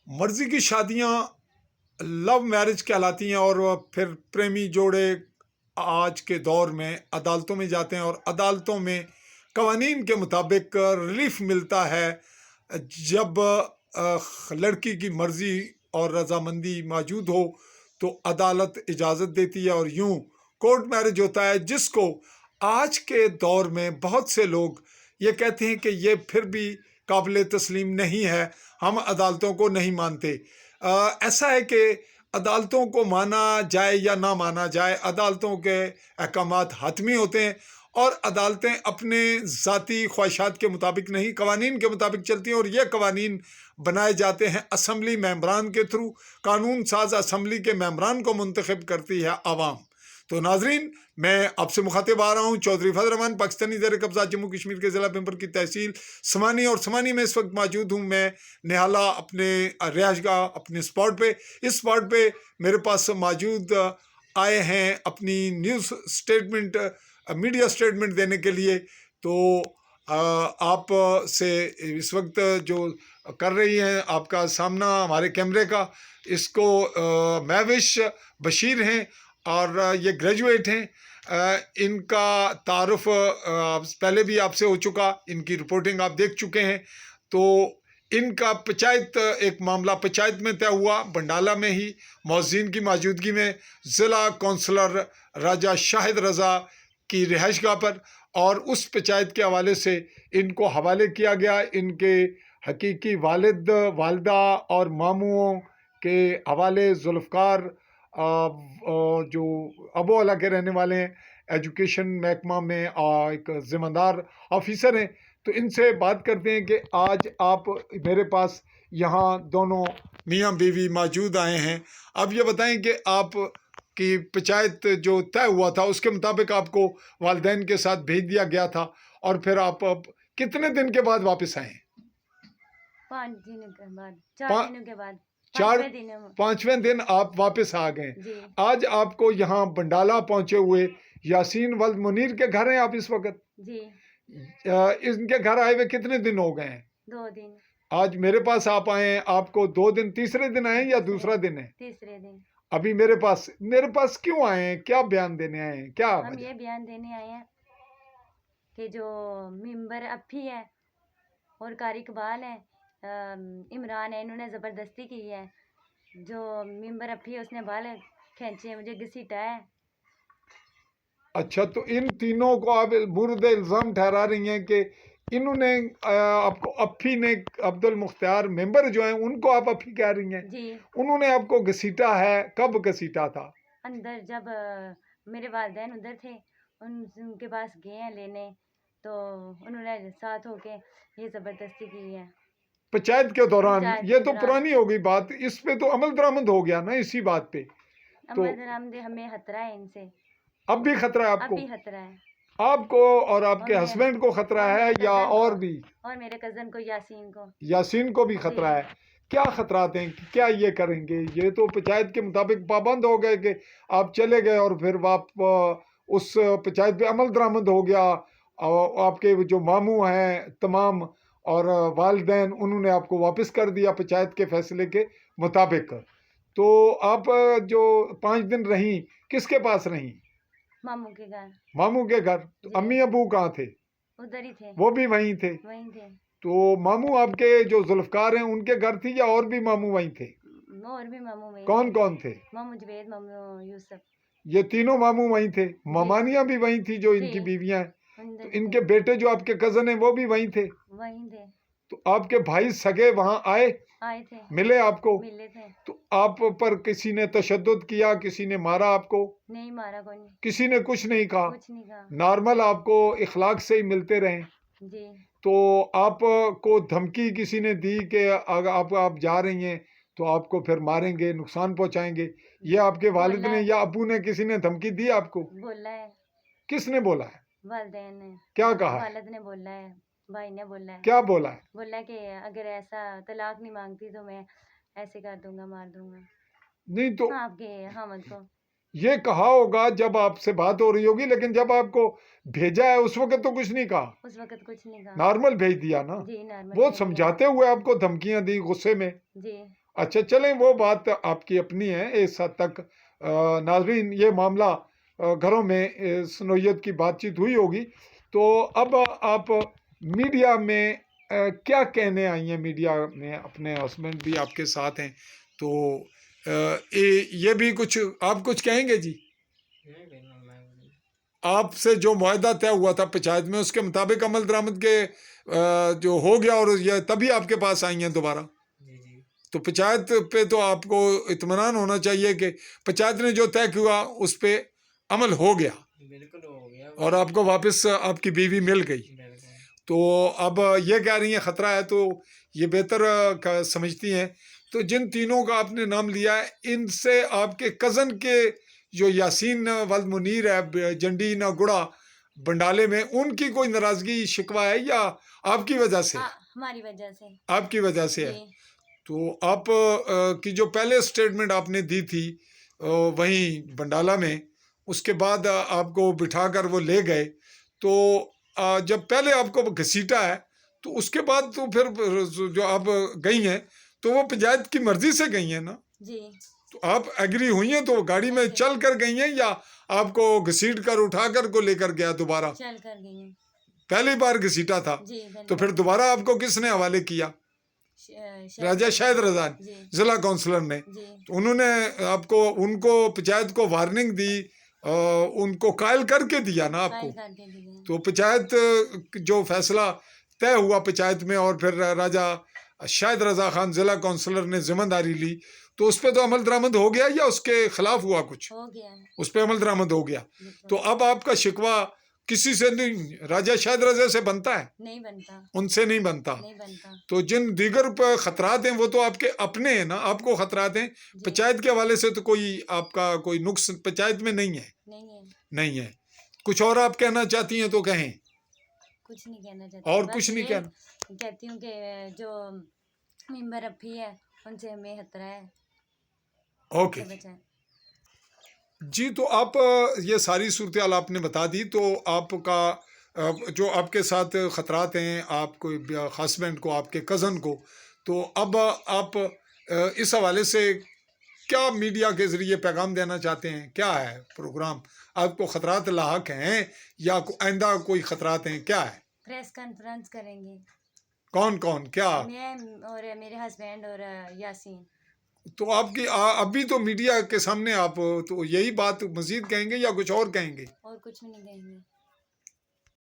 मर्जी की शादियां लव मैरिज कहलाती हैं और फिर प्रेमी जोड़े आज के दौर में अदालतों में जाते हैं और अदालतों में कवानीन के मुताबिक रिलीफ मिलता है जब लड़की की मर्जी और रजामंदी मौजूद हो तो अदालत इजाज़त देती है और यूं कोर्ट मैरिज होता है, जिसको आज के दौर में बहुत से लोग ये कहते हैं कि ये फिर भी काबिल तस्लीम नहीं है, हम अदालतों को नहीं मानते। ऐसा है कि अदालतों को माना जाए या ना माना जाए, अदालतों के अहकामात हतमी होते हैं और अदालतें अपने ज़ाती ख्वाहिशात के मुताबिक नहीं, कवानीन के मुताबिक चलती हैं और ये कवानीन बनाए जाते हैं असम्बली मेंबरान के थ्रू। कानून साज असम्बली के मेंबरान को मुंतखब करती है आवाम। तो नाजरीन, मैं आपसे मुखातिब आ रहा हूँ चौधरी फजल रहमान, पाकिस्तानी ज़ेर कब्ज़ा जम्मू कश्मीर के ज़िला पिंपर की तहसील समानी, और समानी में इस वक्त मौजूद हूँ मैं निहाला अपने रिहाइशगाह अपने स्पॉट पे। इस स्पॉट पे मेरे पास मौजूद आए हैं अपनी न्यूज़ स्टेटमेंट मीडिया स्टेटमेंट देने के लिए। तो आप से इस वक्त जो कर रही हैं आपका सामना हमारे कैमरे का, इसको महविश बशीर हैं और ये ग्रेजुएट हैं। इनका तारुफ पहले भी आपसे हो चुका, इनकी रिपोर्टिंग आप देख चुके हैं। तो इनका पंचायत एक मामला पंचायत में तय हुआ बंडाला में ही, मौज़ीन की मौजूदगी में, ज़िला कौंसलर राजा शाहिद रज़ा की रिहाइशगाह पर, और उस पंचायत के हवाले से इनको हवाले किया गया। इनके हकीकी वालिद वालदा और मामुओं के हवाले जुल्फ़कार जो अबोअला के रहने वाले हैं, एजुकेशन महकमा में एक ज़िम्मेदार ऑफिसर हैं। तो इनसे बात करते हैं कि आज आप मेरे पास यहाँ दोनों मियाँ बीवी मौजूद आए हैं। अब ये बताएं कि आप की पंचायत जो तय हुआ था उसके मुताबिक आपको वालिदैन के साथ भेज दिया गया था, और फिर आप अब कितने दिन के बाद वापस आए? 5 दिनों के बाद, 4 दिनों के बाद, चार 5वें दिन है। 5वें दिन आप वापस आ गए। जी। आज आपको यहाँ बंडाला पहुंचे हुए यासीन वल्द मुनीर के घर हैं आप इस वक्त? जी। इनके घर आए हुए कितने दिन हो गए हैं? 2 दिन। आज मेरे पास आप आए हैं, आपको 2 दिन, तीसरे दिन आए हैं या दूसरा दिन है? तीसरे दिन। अभी मेरे पास क्यों आए हैं? क्या बयान देने आए हैं? क्या हम ये बयान देने आए हैं कि जो मेंबर अफी है और कारी इकबाल है, इमरान है, इन्होंने ज़बरदस्ती की है। जो मेंबर अफी है उसने बाल खींचे, मुझे घसीटा है। अच्छा, तो इन तीनों को आप बुर्द इल्ज़ाम ठहरा रही हैं कि इन्होंने आपको अफी ने, अब्दुल मुख्तार मेंबर जो हैं उनको आप अफी कह रही हैं? जी। उन्होंने आपको घसीटा है, कब घसीटा था? अंदर जब मेरे वालिदैन उधर थे, उनके पास गए हैं लेने, तो उन्होंने साथ होके ये ज़बरदस्ती की है पंचायत के दौरान। पंचायत ये के तो दौरान। पुरानी हो गई बात, इस पे तो अमल दरामद हो गया ना इसी बात पे। तो हमें खतरा है इनसे, अब भी खतरा है अब आपको? भी खतरा है। आपको और आपके और हस्बैंड को खतरा है या और भी? और मेरे कज़न को, यासीन को। यासीन को भी खतरा है। क्या खतरात हैं? क्या ये करेंगे? ये तो पंचायत के मुताबिक पाबंद हो गए कि आप चले गए और फिर आप उस पंचायत पे अमल दरामद हो गया। आपके जो मामू हैं तमाम और वालिदैन, उन्होंने आपको वापस कर दिया पंचायत के फैसले के मुताबिक। तो आप जो 5 दिन रहीं, किसके पास रहीं? मामू के घर। मामू के घर। तो अम्मी अबू कहाँ थे? उधर ही थे। वो भी वहीं थे? वहीं थे। तो मामू आपके जो जुल्फकार हैं उनके घर थी या और भी मामू वहीं थे? और भी मामू वहीं कौन थे। कौन थे? मामू जुबैद, मामू यूसुफ। ये तीनों मामू वहीं थे? मामानिया भी वहीं थी जो इनकी बीवियां हैं? तो इनके बेटे जो आपके कजन हैं वो भी वहीं थे? वहीं थे। तो आपके भाई सगे वहां आए थे, मिले आपको? मिले थे। तो आप पर किसी ने तशद्दुद किया, किसी ने मारा आपको? नहीं मारा, कोई नहीं। किसी ने कुछ नहीं कहा? कुछ नहीं कहा। नॉर्मल आपको इखलाक से ही मिलते रहे? जी। तो आपको धमकी किसी ने दी कि अगर आप जा रही हैं तो आपको फिर मारेंगे, नुकसान पहुंचाएंगे, ये आपके वालिद ने या अबू ने, किसी ने धमकी दी आपको? बोला है। किसने बोला है? वालिदैन ने। क्या कहा? वालिद ने बोला है, भाई ने बोला है। क्या बोला है? बोला है कि अगर ऐसा तलाक नहीं मांगती तो मैं ऐसे कर दूंगा, मार दूंगा। नहीं तो आपके हामद को ये कहा होगा जब आपसे बात हो रही होगी, लेकिन जब आपको भेजा है उस वक्त तो कुछ नहीं कहा? उस वक्त कुछ नहीं कहा। नॉर्मल भेज दिया ना? जी, नॉर्मल। वो समझाते हुए आपको धमकियां दी गुस्से में? जी। अच्छा चलें, वो बात आपकी अपनी है इस हद तक। नाजरीन, ये मामला घरों में सनोयत की बातचीत हुई होगी। तो अब आप मीडिया में क्या कहने आई हैं? मीडिया में अपने हस्बैंड भी आपके साथ हैं, तो ये भी कुछ आप कुछ कहेंगे जी? आपसे जो मुआहदा तय हुआ था पंचायत में, उसके मुताबिक अमल दरामद के जो हो गया और ये तभी आपके पास आई हैं दोबारा? तो पंचायत पे तो आपको इत्मीनान होना चाहिए कि पंचायत ने जो तय किया उस पे अमल हो गया, बिल्कुल हो गया। और आपको वापस आपकी बीवी मिल गई। तो अब ये कह रही हैं खतरा है, तो ये बेहतर समझती हैं। तो जिन तीनों का आपने नाम लिया है, इनसे आपके कज़न के जो यासीन वल्द मुनीर है जंडी ना गुड़ा बंडाले में, उनकी कोई नाराजगी शिकवा है या आपकी वजह से? हाँ, हमारी वजह से। आपकी वजह से है। जी। तो आप की जो पहले स्टेटमेंट आपने दी थी वहीं बंडाला में, उसके बाद आपको बिठाकर वो ले गए, तो जब पहले आपको घसीटा है, तो उसके बाद तो फिर जो आप गई हैं, तो वो पंचायत की मर्जी से गई हैं ना? जी। तो आप एग्री हुई हैं, तो गाड़ी में चल कर गई हैं या आपको घसीट कर उठा कर को लेकर गया दोबारा? चल कर गई हैं। पहली बार घसीटा था, जी, तो फिर दोबारा आपको किसने हवाले किया? राजा शाहिद रजा जी। जिला काउंसलर ने। जी। तो उन्होंने आपको उनको पंचायत को वार्निंग दी, उनको कायल करके दिया ना आपको? फाइल करके दिए। तो पंचायत जो फैसला तय हुआ पंचायत में, और फिर राजा शाहिद रजा खान जिला काउंसलर ने जिम्मेदारी ली, तो उस पर तो अमल दरामद हो गया या उसके खिलाफ हुआ कुछ? हो गया है। उस पर अमल दरामद हो गया। बिल्कुल। तो अब आपका शिकवा किसी से नहीं, राजा शाहिद रजा से बनता है? नहीं बनता। उनसे नहीं बनता। नहीं बनता। तो जिन दीगर खतरात हैं वो तो आपके अपने हैं ना, आपको खतरात हैं। जी। पंचायत के हवाले से तो कोई आपका कोई नुक्स पंचायत में नहीं है? नहीं है। नहीं है। कुछ और आप कहना चाहती हैं तो कहें। कुछ नहीं कहना चाहती। और बस कुछ नहीं ये कहना? कहती हूँ कि जो मेंबर अभी है, उनसे हमें खतरा है। ओके से बचाएं। जी। तो आप ये सारी सूरत हाल आपने बता दी। तो आपका जो आपके साथ खतरात हैं, आपको हस्बैंड को, आपके कज़न को, तो अब आप इस हवाले से क्या मीडिया के ज़रिए पैगाम देना चाहते हैं? क्या है प्रोग्राम? आपको खतरात लाहक हैं या आइंदा कोई खतरात हैं? क्या है? प्रेस कॉन्फ्रेंस करेंगे। कौन कौन क्या? मैं और मेरे हस्बैंड और यासीन। तो आपकी अभी तो मीडिया के सामने आप तो यही बात मजीद कहेंगे या कुछ और कहेंगे? और कुछ भी नहीं कहेंगे।